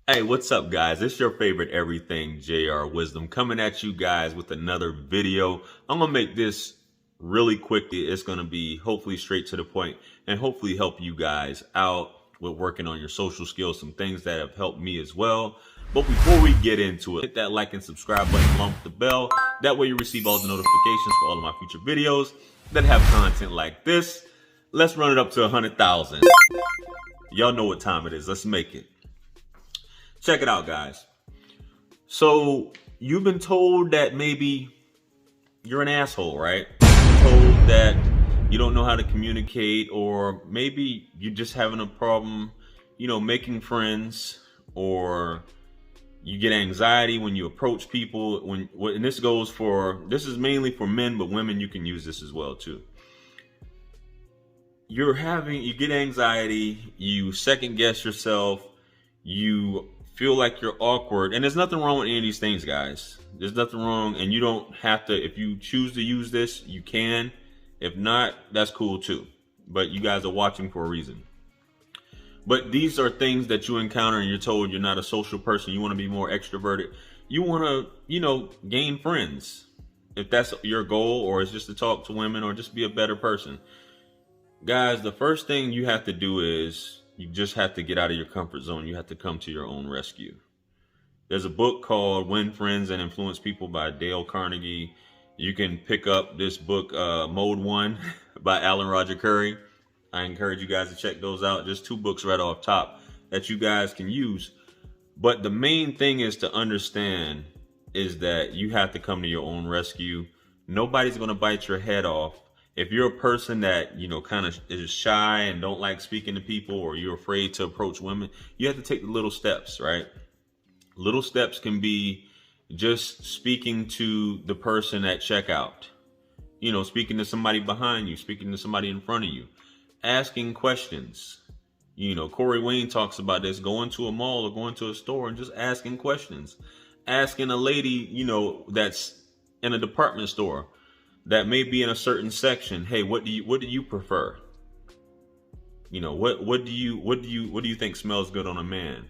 Hey, what's up, guys? It's your favorite everything JR Wisdom coming at you guys with another video. I'm gonna make this really quickly. It's gonna be hopefully straight to the point and hopefully help you guys out with working on your social skills, some things that have helped me as well. But before we get into it, hit that like and subscribe button along with the bell. That way you receive all the notifications for all of my future videos that have content like this. Let's run it up to 100,000. Y'all know what time it is. Let's make it. Check it out, guys. So you've been told that maybe you're an asshole, right? Told that you don't know how to communicate, or maybe you're just having a problem, making friends, or you get anxiety when you approach people. And this is mainly for men, but women, you can use this as well too. You get anxiety, you second guess yourself, you feel like you're awkward, and there's nothing wrong with any of these things, guys. There's nothing wrong, and you don't have to. If you choose to use this, you can. If not, that's cool too, but you guys are watching for a reason. But these are things that you encounter and you're told you're not a social person, you want to be more extroverted, you want to gain friends, if that's your goal, or it's just to talk to women or just be a better person. Guys, the first thing you have to do is you just have to get out of your comfort zone. You have to come to your own rescue. There's a book called Win Friends and Influence People by Dale Carnegie. You can pick up this book, Mode 1 by Alan Roger Curry. I encourage you guys to check those out. Just 2 books right off top that you guys can use. But the main thing is to understand is that you have to come to your own rescue. Nobody's going to bite your head off. If you're a person that, kind of is shy and don't like speaking to people, or you're afraid to approach women, you have to take the little steps, right? Little steps can be just speaking to the person at checkout, speaking to somebody behind you, speaking to somebody in front of you, asking questions. Corey Wayne talks about this, going to a mall or going to a store and just asking questions. Asking a lady, that's in a department store that may be in a certain section, hey, what do you prefer? What do you think smells good on a man?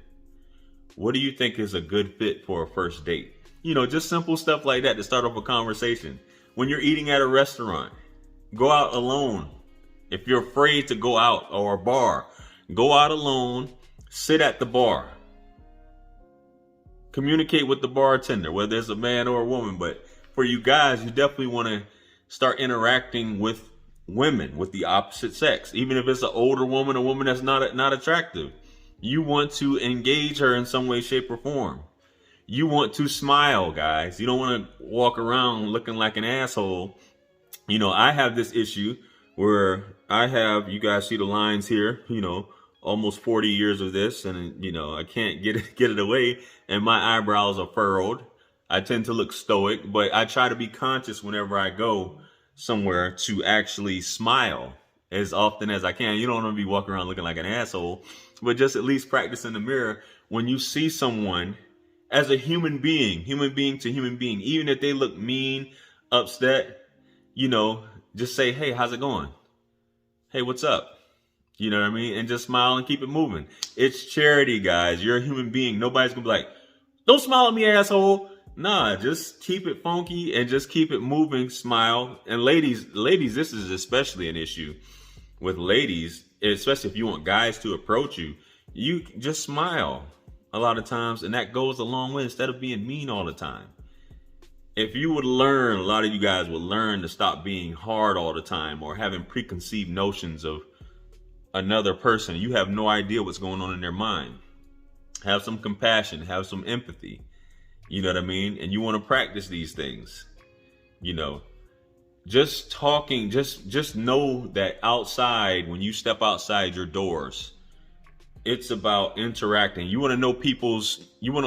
What do you think is a good fit for a first date? Just simple stuff like that to start off a conversation. When you're eating at a restaurant, go out alone. If you're afraid to go out, or a bar, go out alone, sit at the bar. Communicate with the bartender, whether it's a man or a woman. But for you guys, you definitely want to start interacting with women, with the opposite sex. Even if it's an older woman, a woman that's not attractive, you want to engage her in some way, shape, or form. You want to smile, guys. You don't want to walk around looking like an asshole. I have this issue where you guys see the lines here, almost 40 years of this, and I can't get it away, and my eyebrows are furrowed. I tend to look stoic, but I try to be conscious whenever I go somewhere to actually smile as often as I can. You don't want to be walking around looking like an asshole, but just at least practice in the mirror when you see someone as a human being to human being, even if they look mean, upset, just say, hey, how's it going? Hey, what's up? You know what I mean? And just smile and keep it moving. It's charity, guys. You're a human being. Nobody's gonna be like, don't smile at me, asshole. Nah, just keep it funky and just keep it moving, smile. And ladies, this is especially an issue with ladies, especially if you want guys to approach you. You just smile a lot of times, and that goes a long way instead of being mean all the time. If you would learn, a lot of you guys would learn to stop being hard all the time or having preconceived notions of another person. You have no idea what's going on in their mind. Have some compassion, have some empathy. You know what I mean? And you want to practice these things. Just talking, just know that outside, when you step outside your doors, it's about interacting. You want to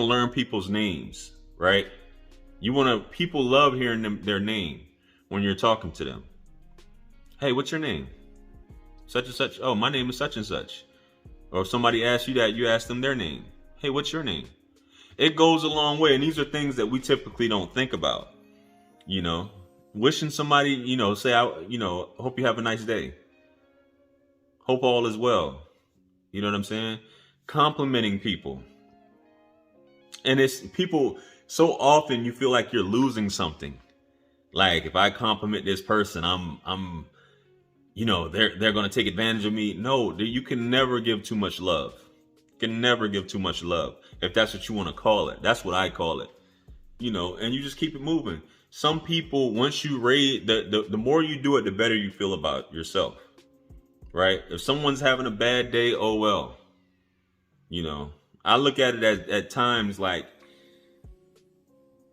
learn people's names, right? People love hearing their name when you're talking to them. Hey, what's your name? Such and such. Oh, my name is such and such. Or if somebody asks you that, you ask them their name. Hey, what's your name? It goes a long way. And these are things that we typically don't think about. Wishing somebody, say, hope you have a nice day. Hope all is well. You know what I'm saying? Complimenting people. And it's people, so often you feel like you're losing something. Like if I compliment this person, I'm they're going to take advantage of me. No, you can never give too much love. You can never give too much love, if that's what you want to call it. That's what I call it. And you just keep it moving. Some people, once you raise, the more you do it, the better you feel about yourself, right? If someone's having a bad day, oh well. I look at it at times like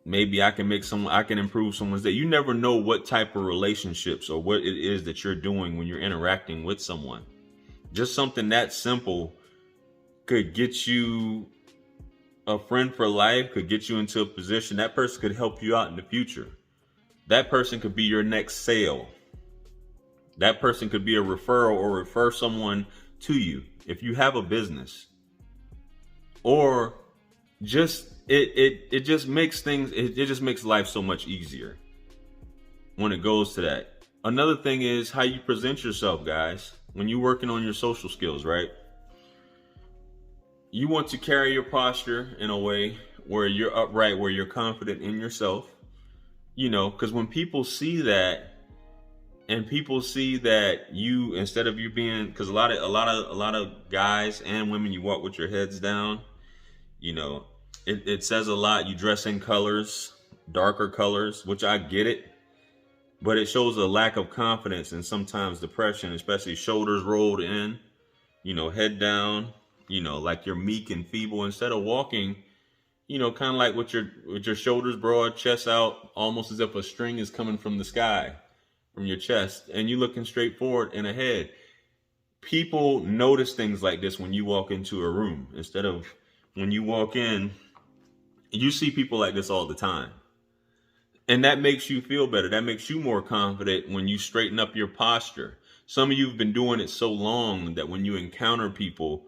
maybe I can improve someone's day. You never know what type of relationships or what it is that you're doing when you're interacting with someone. Just something that simple could get you a friend for life, could get you into a position. That person could help you out in the future. That person could be your next sale. That person could be a referral or refer someone to you if you have a business. Or just it just makes it just makes life so much easier when it goes to that. Another thing is how you present yourself, guys. When you're working on your social skills, right? You want to carry your posture in a way where you're upright, where you're confident in yourself. Because when people see that, and people see that you, instead of you being, because a lot of guys and women, you walk with your heads down. It says a lot. You dress in colors, darker colors, which I get it, but it shows a lack of confidence and sometimes depression, especially shoulders rolled in, head down, like you're meek and feeble instead of walking, kind of like with your shoulders broad, chest out, almost as if a string is coming from the sky, from your chest, and you looking straight forward and ahead. People notice things like this when you walk into a room. Instead of when you walk in, you see people like this all the time. And that makes you feel better. That makes you more confident when you straighten up your posture. Some of you have been doing it so long that when you encounter people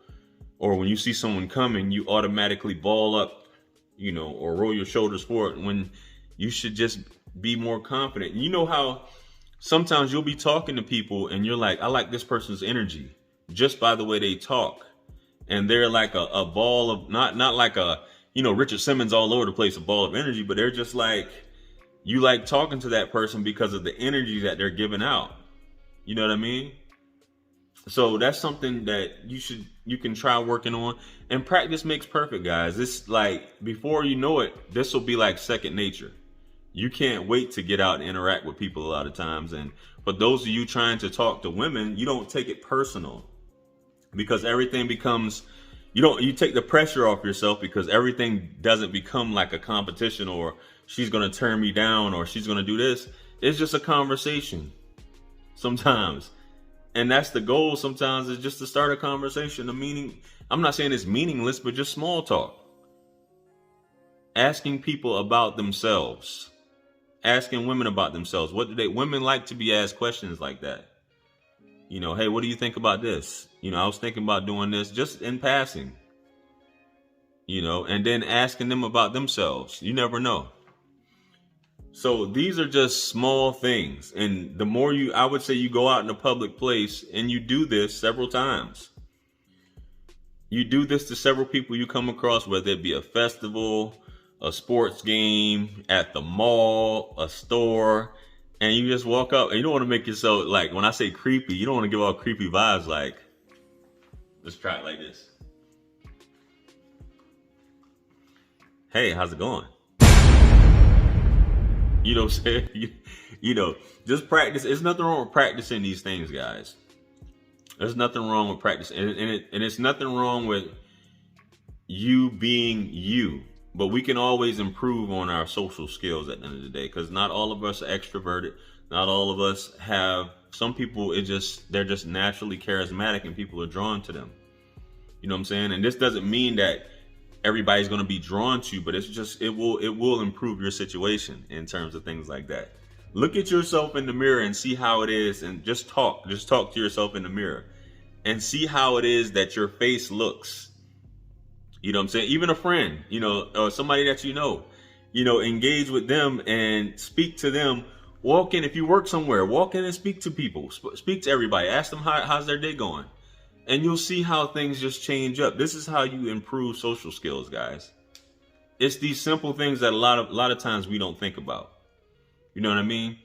or when you see someone coming, you automatically ball up, or roll your shoulders forward, when you should just be more confident. You know how sometimes you'll be talking to people and you're like, I like this person's energy just by the way they talk. And they're like a ball of, not like a, Richard Simmons all over the place, a ball of energy, but they're just like, you like talking to that person because of the energy that they're giving out. You know what I mean? So that's something that you can try working on. And practice makes perfect, guys. It's like, before you know it, this will be like second nature. You can't wait to get out and interact with people a lot of times. And for those of you trying to talk to women, you don't take it personal, because everything becomes, you take the pressure off yourself, because everything doesn't become like a competition, or she's going to turn me down, or she's going to do this. It's just a conversation sometimes. And that's the goal sometimes, is just to start a conversation. I'm not saying it's meaningless, but just small talk. Asking people about themselves. Asking women about themselves. Women like to be asked questions like that. Hey, what do you think about this? I was thinking about doing this, just in passing. And then asking them about themselves. You never know. So these are just small things. And the more I would say you go out in a public place and you do this several times. You do this to several people you come across, whether it be a festival, a sports game, at the mall, a store, and you just walk up, and you don't want to make yourself, like, when I say creepy, you don't want to give off creepy vibes. Like, let's try it like this. Hey, how's it going? You know what I'm saying? Just practice. There's nothing wrong with practicing these things, guys. There's nothing wrong with practice. And it's nothing wrong with you being you. But we can always improve on our social skills at the end of the day, because not all of us are extroverted. Not all of us have, some people, they're just naturally charismatic and people are drawn to them. You know what I'm saying? And this doesn't mean that everybody's going to be drawn to you, but it's just, it will improve your situation in terms of things like that. Look at yourself in the mirror and see how it is, and just talk to yourself in the mirror and see how it is that your face looks. You know what I'm saying? Even a friend, or somebody that engage with them and speak to them. Walk in, if you work somewhere, walk in and speak to people, speak to everybody, ask them how's their day going. And you'll see how things just change up. This is how you improve social skills, guys. it's these simple things that a lot of times we don't think about. You know what I mean?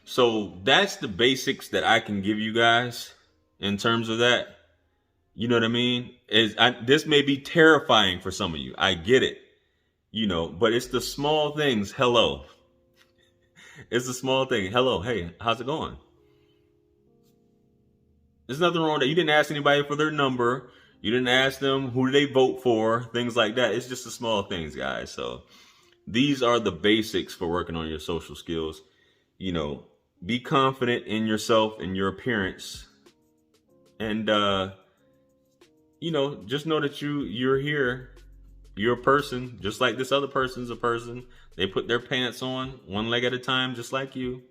So that's the basics that I can give you guys in terms of that. You know what I mean? This may be terrifying for some of you. I get it. You know, but it's the small things. Hello. It's the small thing. Hello. Hey, how's it going? There's nothing wrong with that. You didn't ask anybody for their number. You didn't ask them who do they vote for, things like that. It's just the small things, guys. So these are the basics for working on your social skills. You know, be confident in yourself and your appearance. And, you know, just know that you're here. You're a person, just like this other person's a person. They put their pants on one leg at a time, just like you.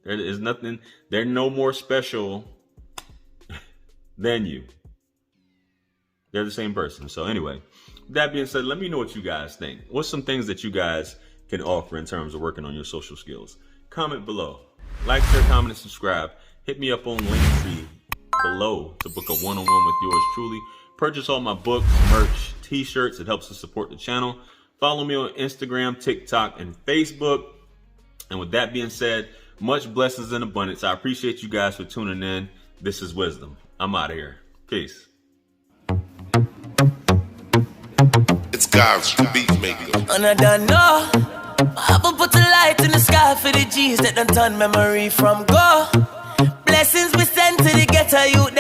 There is nothing, they're no more special than you. They're the same person. So anyway, that being said, let me know what you guys think. What's some things that you guys can offer in terms of working on your social skills? Comment below. Like, share, comment, and subscribe. Hit me up on Linktree below to book a one-on-one with yours truly. Purchase all my books, merch, t-shirts. It helps to support the channel. Follow me on Instagram, TikTok, and Facebook. And with that being said, much blessings and abundance. I appreciate you guys for tuning in. This is Wisdom. I'm out of here. Peace. It's God's beat maker. And I don't know. I will put a light in the sky for the G's that done turn memory from go. Blessings we send to the ghetto youth.